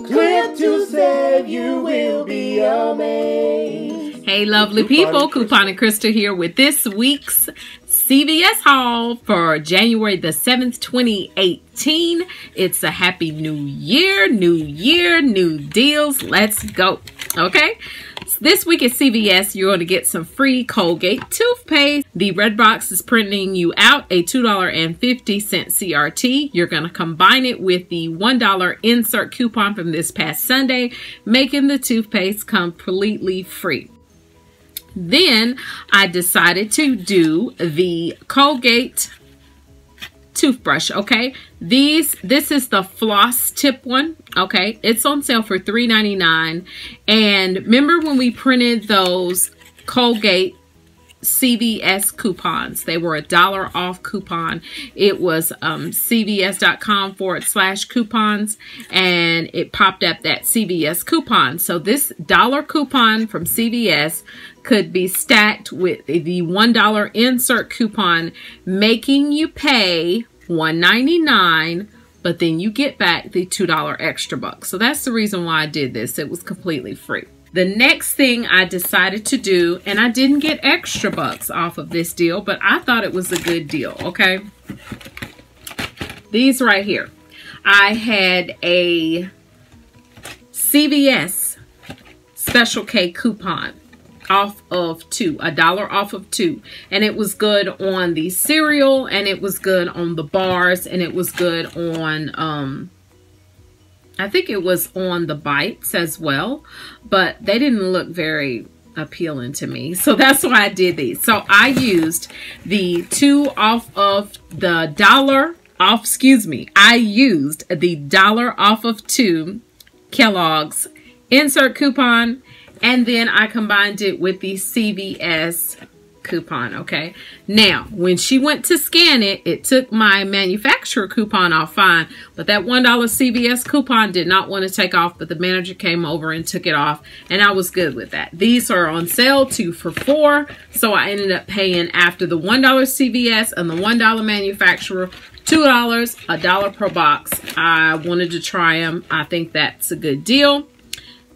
Clip to save, you will be amazed. Hey lovely people, Coupon and Crystal here with this week's CVS haul for January the 7th, 2018. It's a happy new year, new deals. Let's go. Okay. So this week at CVS, you're going to get some free Colgate toothpaste. The red box is printing you out a $2.50 CRT. You're going to combine it with the $1 insert coupon from this past Sunday, making the toothpaste completely free. Then I decided to do the Colgate toothbrush. Okay, this is the floss tip one. Okay, it's on sale for $3.99. And remember when we printed those Colgate CVS coupons? They were $1 off coupon. It was cvs.com/coupons, and it popped up that CVS coupon. So this dollar coupon from CVS could be stacked with the $1 insert coupon, making you pay $1.99, but then you get back the $2 extra bucks. So that's the reason why I did this. It was completely free. The next thing I decided to do, and I didn't get extra bucks off of this deal, but I thought it was a good deal, okay? These right here. I had a CVS Special K coupon off of $2, $1 off of $2, and it was good on the cereal, and it was good on the bars, and it was good on I think it was on the bites as well, but they didn't look very appealing to me, so that's why I did these. So I used the $2 off of the $1 off, excuse me, I used the $1 off of $2 Kellogg's insert coupon, and then I combined it with the CVS coupon, okay? Now, when she went to scan it, it took my manufacturer coupon off fine, but that $1 CVS coupon did not want to take off, but the manager came over and took it off, and I was good with that. These are on sale, 2 for $4, so I ended up paying, after the $1 CVS and the $1 manufacturer, $2, $1 per box. I wanted to try them. I think that's a good deal.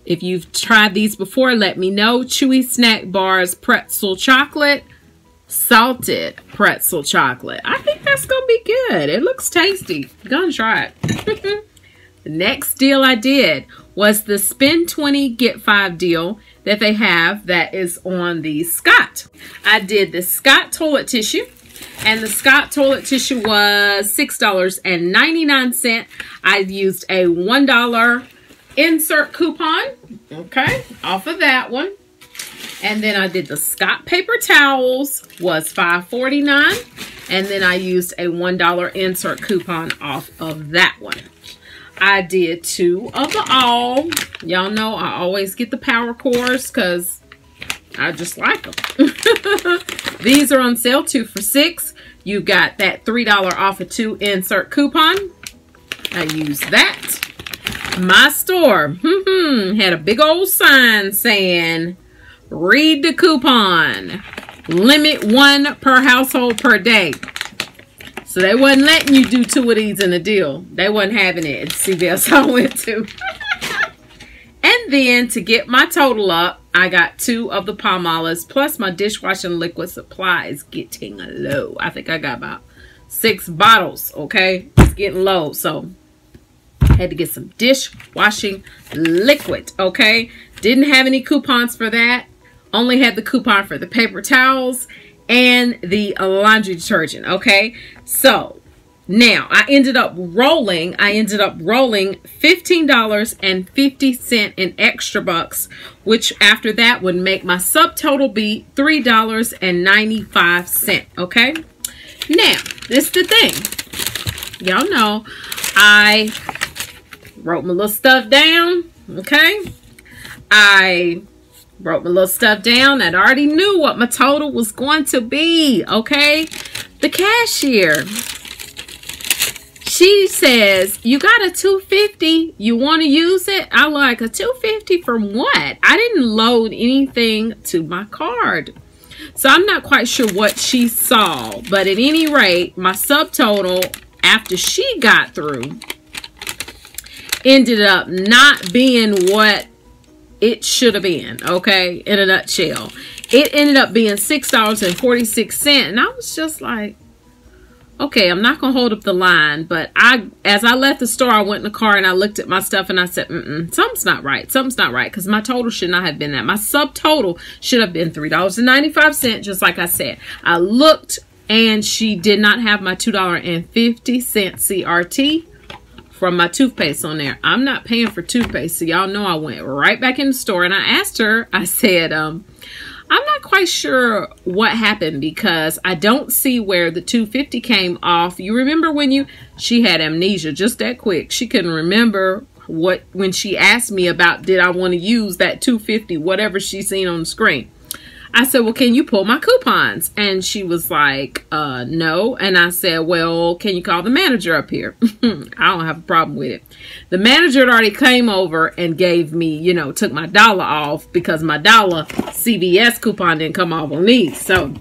If you've tried these before, let me know. Chewy Snack Bars Pretzel Chocolate. Salted Pretzel Chocolate. I think that's going to be good. It looks tasty. I'm going to try it. The next deal I did was the Spend 20, Get 5 deal that they have that is on the Scott. I did the Scott toilet tissue. And the Scott toilet tissue was $6.99. I used a $1 insert coupon, okay, off of that one. And then I did the Scott paper towels, was $5.49, and then I used a $1 insert coupon off of that one. I did 2 of the all. Y'all know I always get the power cores because I just like them. These are on sale, 2 for $6. You got that $3 off of 2 insert coupon. I used that. My store had a big old sign saying, read the coupon, limit 1 per household per day. So they wasn't letting you do 2 of these in a deal. They wasn't having it at CVS I went to. And then to get my total up, I got 2 of the Palmolives, plus my dishwashing liquid supply is getting low. I think I got about 6 bottles, okay? It's getting low, so had to get some dishwashing liquid, okay? Didn't have any coupons for that. Only had the coupon for the paper towels and the laundry detergent, okay? So now I ended up rolling $15.50 in extra bucks, which after that would make my subtotal be $3.95, okay? Now, this is the thing. Y'all know I wrote my little stuff down, okay? I wrote my little stuff down. I already knew what my total was going to be, okay? The cashier, she says, you got a $2.50, you want to use it? I like, a $2.50 from what? I didn't load anything to my card. So I'm not quite sure what she saw, but at any rate, my subtotal after she got through ended up not being what it should have been, okay? In a nutshell, it ended up being $6.46, and I was just like, okay, I'm not gonna hold up the line. But as I left the store, I went in the car and I looked at my stuff and I said, something's not right. Something's not right, because my total should not have been that. My subtotal should have been $3.95, just like I said. I looked and she did not have my $2.50 CRT from my toothpaste on there. I'm not paying for toothpaste, so y'all know I went right back in the store and I asked her, I said, I'm not quite sure what happened, because I don't see where the $2.50 came off. You remember when she had amnesia just that quick. She couldn't remember when she asked me about, did I want to use that $2.50, whatever she seen on the screen. I said, well, can you pull my coupons? And she was like, no. And I said, well, can you call the manager up here? I don't have a problem with it. The manager had already came over and gave me, took my $1 off, because my $1 CVS coupon didn't come off on these. So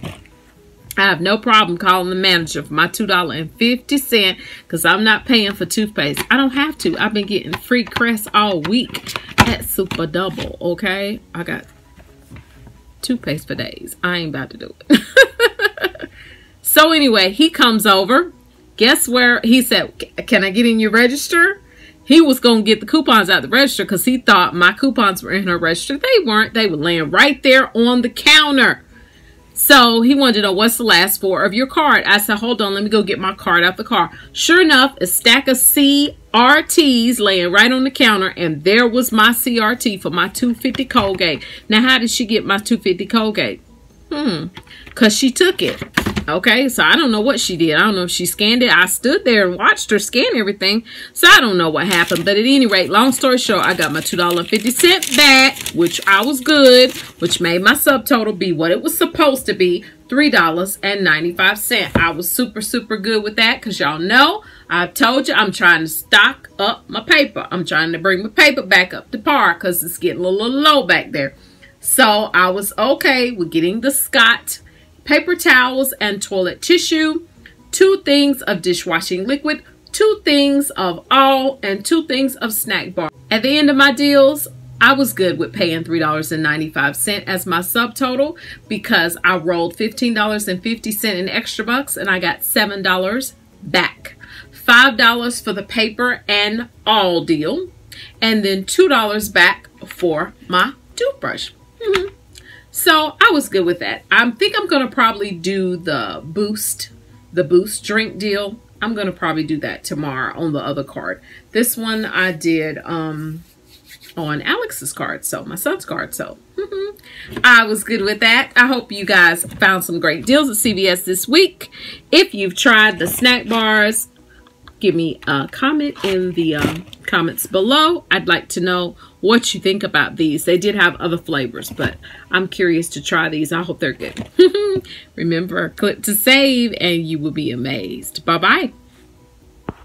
I have no problem calling the manager for my $2.50, because I'm not paying for toothpaste. I don't have to. I've been getting free Crest all week at Super Double, okay? I got toothpaste for days. I ain't about to do it. So anyway, he comes over. Guess where? He said, can I get in your register? He was going to get the coupons out the register, because he thought my coupons were in her register. They weren't. They were laying right there on the counter. So he wanted to know, what's the last four of your card? I said, hold on, let me go get my card out the car. Sure enough, a stack of CRTs laying right on the counter, and there was my CRT for my $2.50 Colgate. Now, how did she get my $2.50 Colgate? Because she took it. Okay, so I don't know what she did. I don't know if she scanned it. I stood there and watched her scan everything, so I don't know what happened. But at any rate, long story short, I got my $2.50 back, which I was good, which made my subtotal be what it was supposed to be, $3.95. I was super, super good with that, because y'all know I've told you I'm trying to stock up my paper. I'm trying to bring my paper back up to par, because it's getting a little low back there. So I was okay with getting the Scott paper towels and toilet tissue, 2 things of dishwashing liquid, 2 things of all, and 2 things of snack bar. At the end of my deals, I was good with paying $3.95 as my subtotal, because I rolled $15.50 in extra bucks and I got $7 back. $5 for the paper and all deal, and then $2 back for my toothbrush. So I was good with that. I think I'm going to probably do the boost drink deal. I'm going to probably do that tomorrow on the other card. This one I did on Alex's card, so my son's card. So I was good with that. I hope you guys found some great deals at CVS this week. If you've tried the snack bars, give me a comment in the comments below. I'd like to know what you think about these. They did have other flavors, but I'm curious to try these. I hope they're good. Remember, click to save and you will be amazed. Bye-bye.